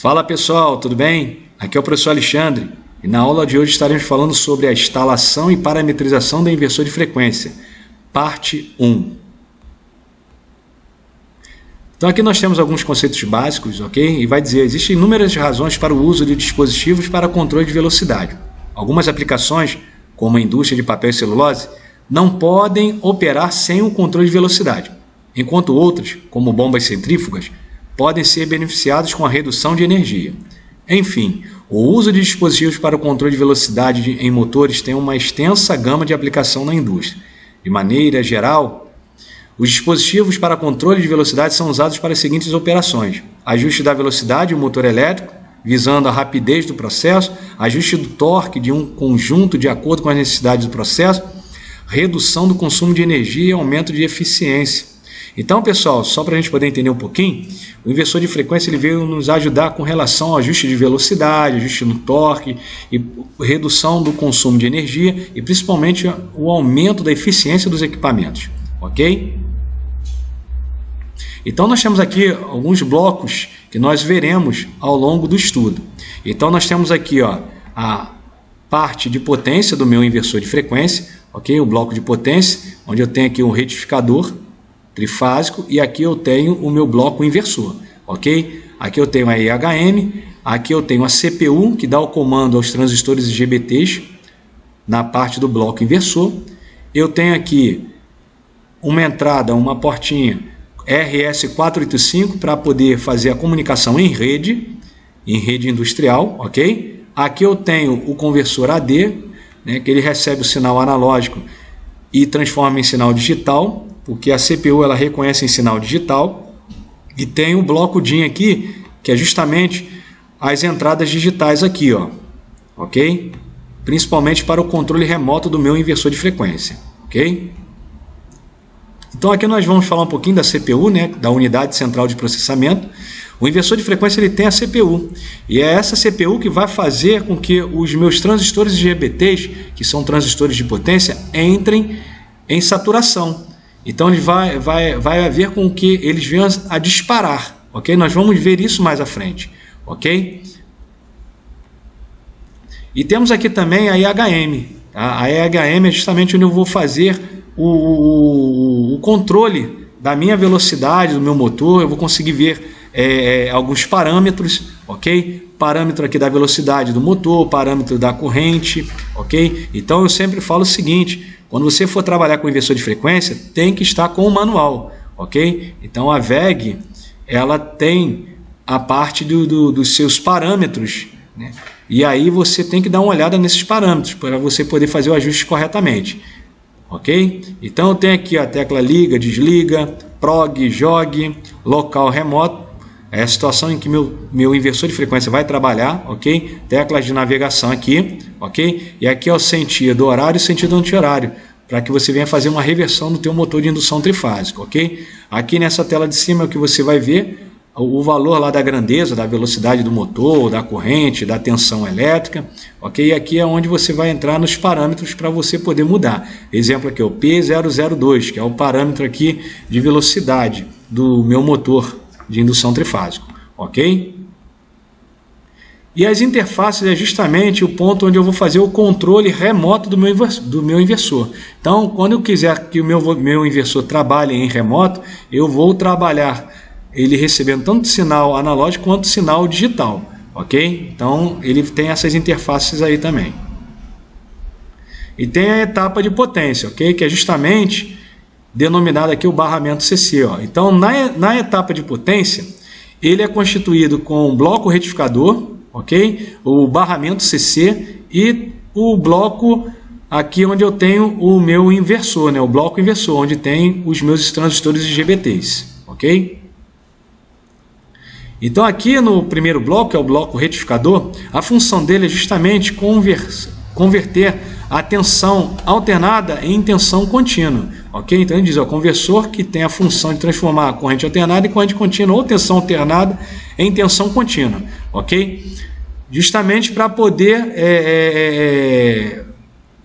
Fala pessoal, tudo bem? Aqui é o professor Alexandre e na aula de hoje estaremos falando sobre a instalação e parametrização da inversor de frequência, parte 1. Então aqui nós temos alguns conceitos básicos, ok? E vai dizer, existem inúmeras razões para o uso de dispositivos para controle de velocidade. Algumas aplicações, como a indústria de papel e celulose, não podem operar sem o controle de velocidade, enquanto outras, como bombas centrífugas, podem ser beneficiados com a redução de energia. Enfim, o uso de dispositivos para o controle de velocidade em motores tem uma extensa gama de aplicação na indústria. De maneira geral, os dispositivos para controle de velocidade são usados para as seguintes operações: ajuste da velocidade do motor elétrico, visando a rapidez do processo, ajuste do torque de um conjunto de acordo com as necessidades do processo, redução do consumo de energia e aumento de eficiência. Então, pessoal, só para a gente poder entender um pouquinho, o inversor de frequência ele veio nos ajudar com relação ao ajuste de velocidade, ajuste no torque, e redução do consumo de energia e principalmente o aumento da eficiência dos equipamentos, ok? Então, nós temos aqui alguns blocos que nós veremos ao longo do estudo. Então, nós temos aqui a parte de potência do meu inversor de frequência, ok? O bloco de potência, onde eu tenho aqui um retificador trifásico e aqui eu tenho o meu bloco inversor, ok? Aqui eu tenho a EHM, aqui eu tenho a CPU, que dá o comando aos transistores IGBTs na parte do bloco inversor. Eu tenho aqui uma entrada, uma portinha RS485 para poder fazer a comunicação em rede industrial, ok? Aqui eu tenho o conversor AD, né, que ele recebe o sinal analógico e transforma em sinal digital, porque a CPU ela reconhece em sinal digital, e tem o bloco DIN aqui, que é justamente as entradas digitais aqui, ok? Principalmente para o controle remoto do meu inversor de frequência, ok? Então aqui nós vamos falar um pouquinho da CPU, né, da unidade central de processamento. O inversor de frequência ele tem a CPU, e é essa CPU que vai fazer com que os meus transistores IGBTs, que são transistores de potência, entrem em saturação. Então ele vai haver com que eles venham a disparar, ok? Nós vamos ver isso mais à frente, ok? E temos aqui também a EHM. Tá? A EHM é justamente onde eu vou fazer o controle da minha velocidade, do meu motor. Eu vou conseguir ver alguns parâmetros, ok? Parâmetro aqui da velocidade do motor, parâmetro da corrente, ok? Então eu sempre falo o seguinte: quando você for trabalhar com inversor de frequência, tem que estar com o manual, ok? Então a VEG, ela tem a parte dos seus parâmetros, né? E aí você tem que dar uma olhada nesses parâmetros para você poder fazer o ajuste corretamente, ok? Então eu tenho aqui a tecla liga, desliga, prog, jog, local remoto. É a situação em que meu inversor de frequência vai trabalhar, ok? Teclas de navegação aqui, ok? E aqui é o sentido horário e sentido anti-horário, para que você venha fazer uma reversão do teu motor de indução trifásica, ok? Aqui nessa tela de cima é o que você vai ver o valor lá da grandeza, da velocidade do motor, da corrente, da tensão elétrica, ok? E aqui é onde você vai entrar nos parâmetros para você poder mudar. Exemplo aqui, o P002, que é o parâmetro aqui de velocidade do meu motor de indução trifásico, ok? E as interfaces é justamente o ponto onde eu vou fazer o controle remoto do meu inversor. Então, quando eu quiser que o meu inversor trabalhe em remoto, eu vou trabalhar ele recebendo tanto sinal analógico quanto sinal digital, ok? Então, ele tem essas interfaces aí também. E tem a etapa de potência, ok? Que é justamente denominado aqui o barramento CC. Então, na etapa de potência, ele é constituído com o bloco retificador, ok? O barramento CC e o bloco aqui onde eu tenho o meu inversor, né? O bloco inversor, onde tem os meus transistores IGBTs, ok? Então, aqui no primeiro bloco, que é o bloco retificador, a função dele é justamente converter a tensão alternada em tensão contínua, ok? Então ele diz, o conversor que tem a função de transformar a corrente alternada em corrente contínua ou tensão alternada em tensão contínua, ok? Justamente para poder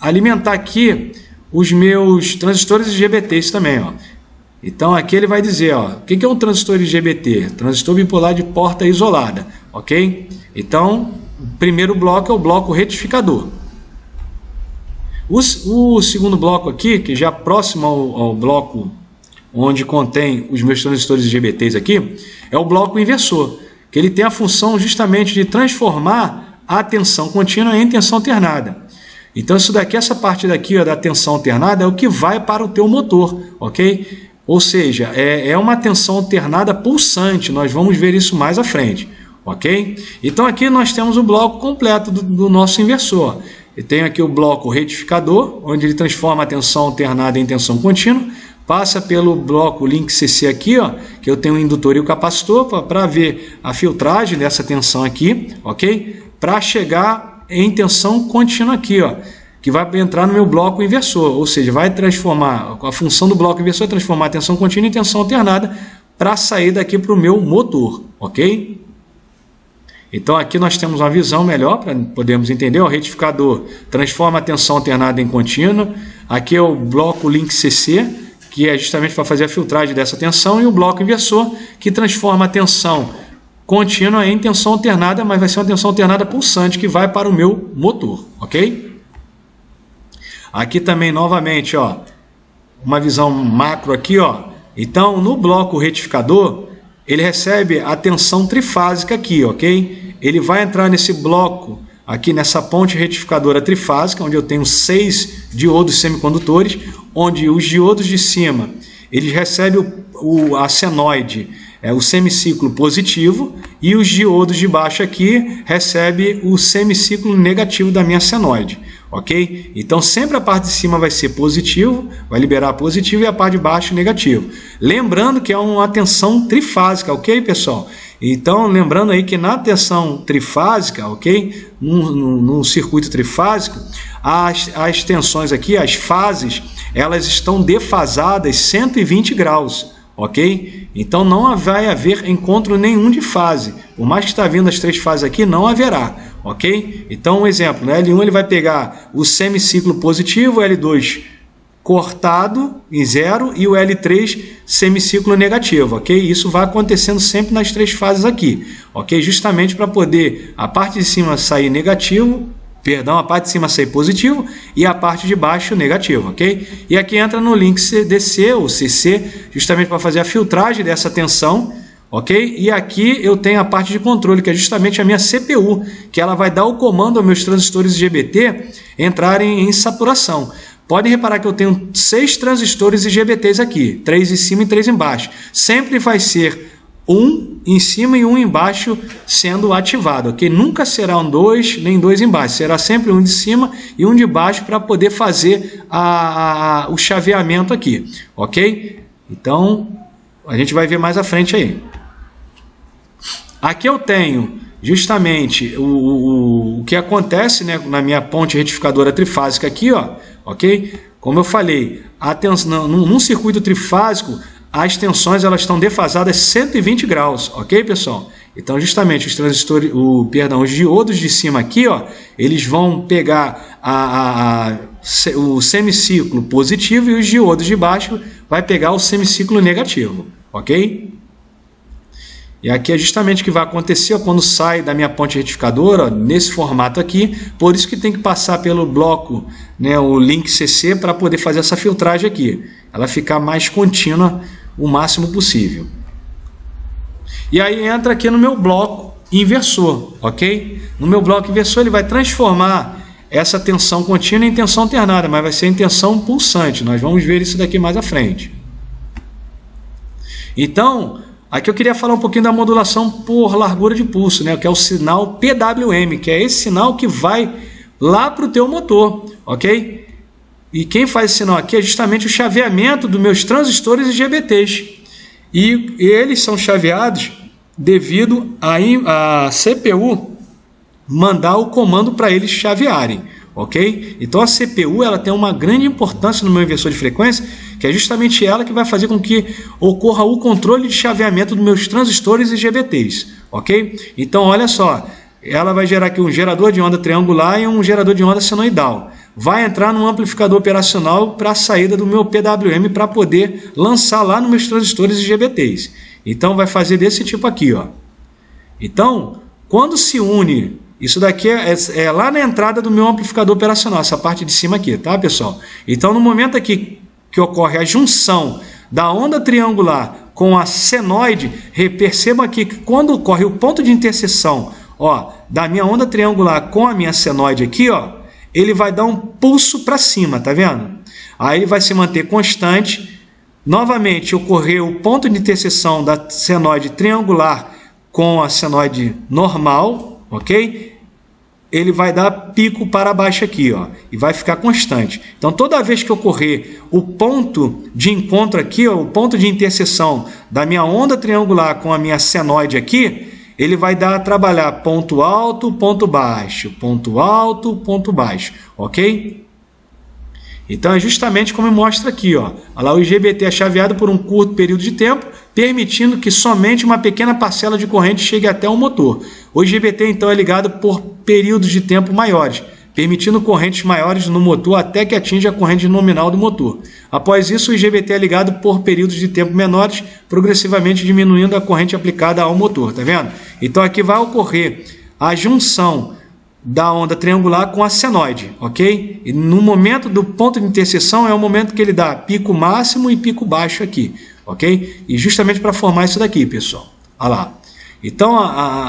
alimentar aqui os meus transistores IGBTs também, Então aqui ele vai dizer, o que é um transistor IGBT? Transistor bipolar de porta isolada, ok? Então, o primeiro bloco é o bloco retificador. O segundo bloco aqui, que já próximo ao bloco onde contém os meus transistores IGBTs aqui, é o bloco inversor, que ele tem a função justamente de transformar a tensão contínua em tensão alternada. Então isso daqui, essa parte daqui, ó, da tensão alternada é o que vai para o teu motor, ok? Ou seja, é uma tensão alternada pulsante, nós vamos ver isso mais à frente, ok? Então aqui nós temos o bloco completo do nosso inversor. Eu tenho aqui o bloco retificador, onde ele transforma a tensão alternada em tensão contínua, passa pelo bloco link CC aqui, ó, que eu tenho o indutor e o capacitor, para ver a filtragem dessa tensão aqui, ok? Para chegar em tensão contínua aqui, ó, que vai entrar no meu bloco inversor, ou seja, vai transformar, a função do bloco inversor é transformar a tensão contínua em tensão alternada para sair daqui para o meu motor, ok? Então aqui nós temos uma visão melhor para podermos entender. O retificador transforma a tensão alternada em contínua. Aqui é o bloco link CC, que é justamente para fazer a filtragem dessa tensão, e o bloco inversor, que transforma a tensão contínua em tensão alternada, mas vai ser uma tensão alternada pulsante que vai para o meu motor, ok? Aqui também novamente, ó, uma visão macro aqui, ó. Então no bloco retificador ele recebe a tensão trifásica aqui, ok? Ele vai entrar nesse bloco, aqui nessa ponte retificadora trifásica, onde eu tenho 6 diodos semicondutores, onde os diodos de cima, eles recebem a senoide, o semiciclo positivo, e os diodos de baixo aqui recebem o semiciclo negativo da minha senoide, ok? Então sempre a parte de cima vai ser positivo, vai liberar positivo, e a parte de baixo negativo. Lembrando que é uma tensão trifásica, ok, pessoal? Então lembrando aí que na tensão trifásica, ok? No circuito trifásico, as tensões aqui, as fases, elas estão defasadas 120 graus. Ok? Então não vai haver encontro nenhum de fase. Por mais que está vindo as 3 fases aqui, não haverá. Ok? Então um exemplo, no L1 ele vai pegar o semiciclo positivo, o L2 cortado em 0 e o L3 semiciclo negativo. Ok? Isso vai acontecendo sempre nas 3 fases aqui. Ok? Justamente para poder a parte de cima sair negativo, a parte de cima sair positivo e a parte de baixo negativo, ok? E aqui entra no link DC ou CC, justamente para fazer a filtragem dessa tensão, ok? E aqui eu tenho a parte de controle, que é justamente a minha CPU, que ela vai dar o comando aos meus transistores IGBT entrarem em saturação. Podem reparar que eu tenho 6 transistores IGBTs aqui, 3 em cima e 3 embaixo. Sempre vai ser um em cima e um embaixo sendo ativado, ok? Nunca será um 2 nem 2 embaixo, será sempre um de cima e um de baixo para poder fazer o chaveamento aqui, ok? Então a gente vai ver mais à frente aí. Aqui eu tenho justamente o que acontece, né, na minha ponte retificadora trifásica aqui, ó, ok? Como eu falei, num circuito trifásico, as tensões elas estão defasadas 120 graus, ok, pessoal? Então, justamente, os transistores, os diodos de cima aqui, ó, eles vão pegar o semiciclo positivo, e os diodos de baixo vai pegar o semiciclo negativo, ok? E aqui é justamente o que vai acontecer, ó, quando sai da minha ponte retificadora, ó, nesse formato aqui. Por isso que tem que passar pelo bloco, né, o link CC, para poder fazer essa filtragem aqui. Ela ficar mais contínua o máximo possível. E aí entra aqui no meu bloco inversor, ok? No meu bloco inversor ele vai transformar essa tensão contínua em tensão alternada, mas vai ser em tensão pulsante. Nós vamos ver isso daqui mais à frente. Então, aqui eu queria falar um pouquinho da modulação por largura de pulso, né, que é o sinal PWM, que é esse sinal que vai lá para o teu motor, ok? E quem faz esse sinal aqui é justamente o chaveamento dos meus transistores IGBTs. E eles são chaveados devido a CPU mandar o comando para eles chavearem, ok? Então a CPU ela tem uma grande importância no meu inversor de frequência, que é justamente ela que vai fazer com que ocorra o controle de chaveamento dos meus transistores IGBTs, ok? Então olha só, ela vai gerar aqui um gerador de onda triangular e um gerador de onda senoidal. Vai entrar num amplificador operacional para a saída do meu PWM para poder lançar lá nos meus transistores IGBTs. Então vai fazer desse tipo aqui, ó. Então, Quando se une, isso daqui é lá na entrada do meu amplificador operacional, essa parte de cima aqui, tá, pessoal? Então, no momento aqui que ocorre a junção da onda triangular com a senoide, percebam aqui que quando ocorre o ponto de interseção, ó, da minha onda triangular com a minha senoide aqui, ó, ele vai dar um pulso para cima, tá vendo? Aí ele vai se manter constante. Novamente, ocorreu o ponto de interseção da senoide triangular com a senoide normal, ok? Ele vai dar pico para baixo aqui, ó, e vai ficar constante. Então, toda vez que ocorrer o ponto de encontro aqui, ó, o ponto de interseção da minha onda triangular com a minha senoide aqui, ele vai trabalhar ponto alto, ponto baixo, ok? Então é justamente como mostra aqui, ó. Olha lá, o IGBT é chaveado por um curto período de tempo, permitindo que somente uma pequena parcela de corrente chegue até o motor. O IGBT então é ligado por períodos de tempo maiores, permitindo correntes maiores no motor até que atinja a corrente nominal do motor. Após isso, o IGBT é ligado por períodos de tempo menores, progressivamente diminuindo a corrente aplicada ao motor, tá vendo? Então aqui vai ocorrer a junção da onda triangular com a senoide, ok? E no momento do ponto de interseção é o momento que ele dá pico máximo e pico baixo aqui, ok? E justamente para formar isso daqui, pessoal. Olha lá. Então,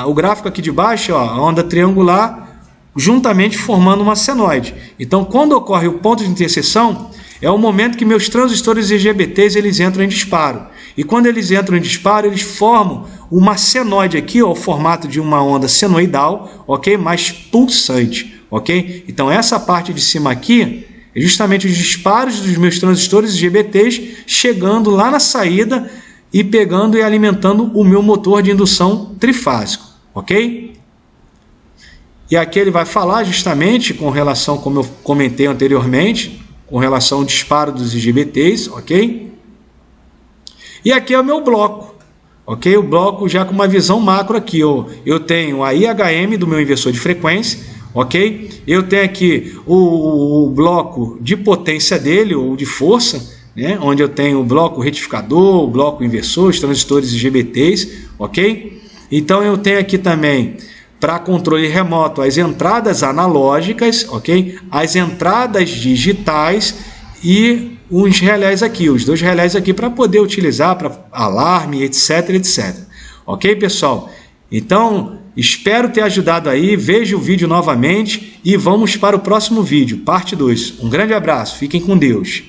o gráfico aqui de baixo, ó, a onda triangular juntamente formando uma senoide. Então, quando ocorre o ponto de interseção, é o momento que meus transistores IGBTs eles entram em disparo. E quando eles entram em disparo, eles formam uma senoide aqui, ó, o formato de uma onda senoidal, ok? Mais pulsante, ok? Então, essa parte de cima aqui é justamente os disparos dos meus transistores IGBTs chegando lá na saída e pegando e alimentando o meu motor de indução trifásico, ok? E aqui ele vai falar justamente com relação, como eu comentei anteriormente, com relação ao disparo dos IGBTs, ok? E aqui é o meu bloco, ok? O bloco já com uma visão macro aqui, ó. Eu tenho a IHM do meu inversor de frequência, ok? Eu tenho aqui o bloco de potência dele, ou de força, né? Onde eu tenho o bloco retificador, o bloco inversor, os transistores IGBTs, ok? Então eu tenho aqui também, para controle remoto, as entradas analógicas, ok? As entradas digitais e uns relés aqui, os dois relés aqui para poder utilizar para alarme, etc, etc. Ok, pessoal? Então, espero ter ajudado aí, veja o vídeo novamente e vamos para o próximo vídeo, parte 2. Um grande abraço, fiquem com Deus.